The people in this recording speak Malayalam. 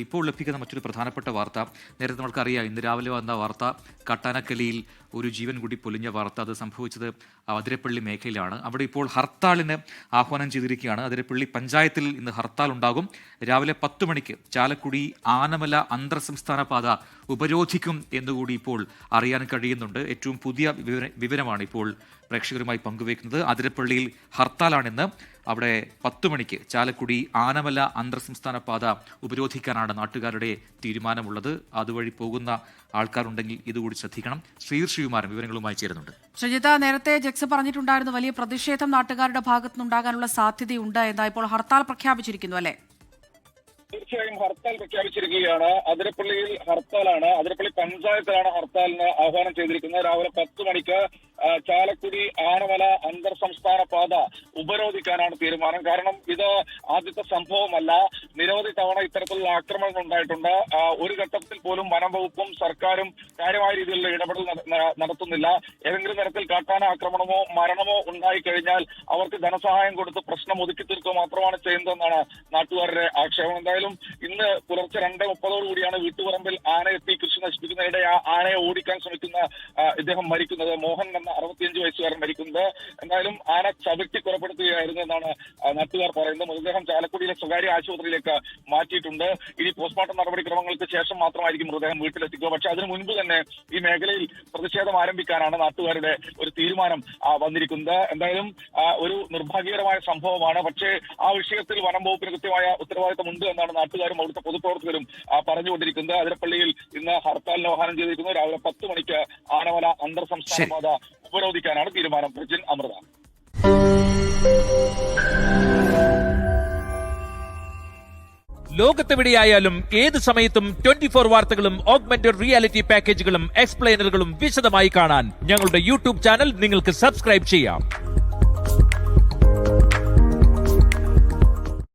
ഇപ്പോൾ ലഭിക്കുന്ന മറ്റൊരു പ്രധാനപ്പെട്ട വാർത്ത, നേരത്തെ നമുക്കറിയാം, ഇന്ന് രാവിലെ വന്ന വാർത്ത കട്ടാനക്കലിയിൽ ഒരു ജീവൻ കൂടി പൊലിഞ്ഞ വാർത്ത. അത് സംഭവിച്ചത് അതിരപ്പള്ളി മേഖലയിലാണ്. അവിടെ ഇപ്പോൾ ഹർത്താലിന് ആഹ്വാനം ചെയ്തിരിക്കുകയാണ്. അതിരപ്പള്ളി പഞ്ചായത്തിൽ ഇന്ന് ഹർത്താൽ ഉണ്ടാകും. രാവിലെ 10 മണിക്ക് ചാലക്കുടി ആനമല അന്തർ സംസ്ഥാന പാത ഉപരോധിക്കും എന്നുകൂടി ഇപ്പോൾ അറിയാൻ കഴിയുന്നുണ്ട്. ഏറ്റവും പുതിയ വിവരമാണ് ഇപ്പോൾ പ്രേക്ഷകരുമായി പങ്കുവയ്ക്കുന്നത്. അതിരപ്പള്ളിയിൽ ഹർത്താലാണിന്ന്. അവിടെ 10 മണിക്ക് ചാലക്കുടി ആനമല അന്തർ സംസ്ഥാന പാത ഉപരോധിക്കാനാണ് നാട്ടുകാരുടെ തീരുമാനമുള്ളത്. അതുവഴി പോകുന്ന ആൾക്കാരുണ്ടെങ്കിൽ ഇതുകൂടി ശ്രദ്ധിക്കണം. ശ്രീകുമാരൻ വിവരങ്ങളുമായി ചേരുന്നുണ്ട്. ശ്രീജിത, നേരത്തെ ജക്സ് പറഞ്ഞിട്ടുണ്ടായിരുന്നു വലിയ പ്രതിഷേധം നാട്ടുകാരുടെ ഭാഗത്തുനിന്നുണ്ടാകാനുള്ള സാധ്യതയുണ്ട് എന്ന്. ഇപ്പോൾ ഹർത്താൽ പ്രഖ്യാപിച്ചിരിക്കുന്നു അല്ലേ? തീർച്ചയായും ഹർത്താൽ പ്രഖ്യാപിച്ചിരിക്കുകയാണ്. അതിരപ്പള്ളിയിൽ ഹർത്താലാണ്. അതിരപ്പള്ളി പഞ്ചായത്തിലാണ് ഹർത്താലിന് ആഹ്വാനം ചെയ്തിരിക്കുന്നത്. രാവിലെ 10 മണിക്ക് ചാലക്കുടി ആനമല അന്തർ സംസ്ഥാന പാത ഉപരോധിക്കാനാണ് തീരുമാനം. കാരണം ഇത് ആദ്യത്തെ സംഭവമല്ല. നിരവധി തവണ ഇത്തരത്തിലുള്ള ആക്രമണങ്ങൾ ഉണ്ടായിട്ടുണ്ട്. ഒരു ഘട്ടത്തിൽ പോലും വനം വകുപ്പും സർക്കാരും കാര്യമായ രീതിയിലുള്ള ഇടപെടൽ നടത്തുന്നില്ല. ഏതെങ്കിലും തരത്തിൽ കാട്ടാന ആക്രമണമോ മരണമോ ഉണ്ടായിക്കഴിഞ്ഞാൽ അവർക്ക് ധനസഹായം കൊടുത്ത് പ്രശ്നം ഒതുക്കി തീർക്കുക മാത്രമാണ് ചെയ്യുന്നതെന്നാണ് നാട്ടുകാരുടെ ആക്ഷേപം. എന്തായാലും ഇന്ന് പുലർച്ചെ 2:30 വീട്ടുപറമ്പിൽ ആന എത്തി കൃഷി നശിപ്പിക്കുന്നതിനിടെ ആ ആനയെ ഓടിക്കാൻ ശ്രമിക്കുന്ന ഇദ്ദേഹം മരിക്കുന്നത്. മോഹൻ എന്ന 65 വയസ്സുകാരൻ മരിക്കുന്നത്. എന്തായാലും ആന ചവിട്ടി കൊലപ്പെടുത്തുകയായിരുന്നു എന്നാണ് നാട്ടുകാർ പറയുന്നത്. മൃതദേഹം ചാലക്കുടിയിലെ സ്വകാര്യ ആശുപത്രിയിലേക്ക് മാറ്റിയിട്ടുണ്ട്. ഇനി പോസ്റ്റ്മോർട്ടം നടപടിക്രമങ്ങൾക്ക് ശേഷം മാത്രമായിരിക്കും മൃതദേഹം വീട്ടിലെത്തിക്കുക. പക്ഷെ അതിനു മുൻപ് തന്നെ ഈ മേഖലയിൽ പ്രതിഷേധം ആരംഭിക്കാനാണ് നാട്ടുകാരുടെ ഒരു തീരുമാനം വന്നിരിക്കുന്നത്. എന്തായാലും ഒരു നിർഭാഗ്യകരമായ സംഭവമാണ്. പക്ഷേ ആ വിഷയത്തിൽ വനം വകുപ്പിന് കൃത്യമായ ഉത്തരവാദിത്തമുണ്ട് എന്നാണ് നാട്ടുകാരും അവിടുത്തെ പൊതുപ്രവർത്തകരും പറഞ്ഞുകൊണ്ടിരിക്കുന്നത്. അതിരപ്പള്ളിയിൽ ഇന്ന് ഹർത്താലിന് ആഹ്വാനം ചെയ്തിരിക്കുന്നു. രാവിലെ 10 മണിക്ക് ആനമല അന്തർ സംസ്ഥാന പാത ഉപരോധിക്കാനാണ് തീരുമാനം. പ്രജിൻ, അമൃത. ലോകത്തെവിടെയായാലും ഏത് സമയത്തും 24 വാർത്തകളും ഓഗ്മെന്റഡ് റിയാലിറ്റി പാക്കേജുകളും എക്സ്പ്ലെയിനറുകളും വിശദമായി കാണാൻ ഞങ്ങളുടെ യൂട്യൂബ് ചാനൽ നിങ്ങൾക്ക് സബ്സ്ക്രൈബ് ചെയ്യാം.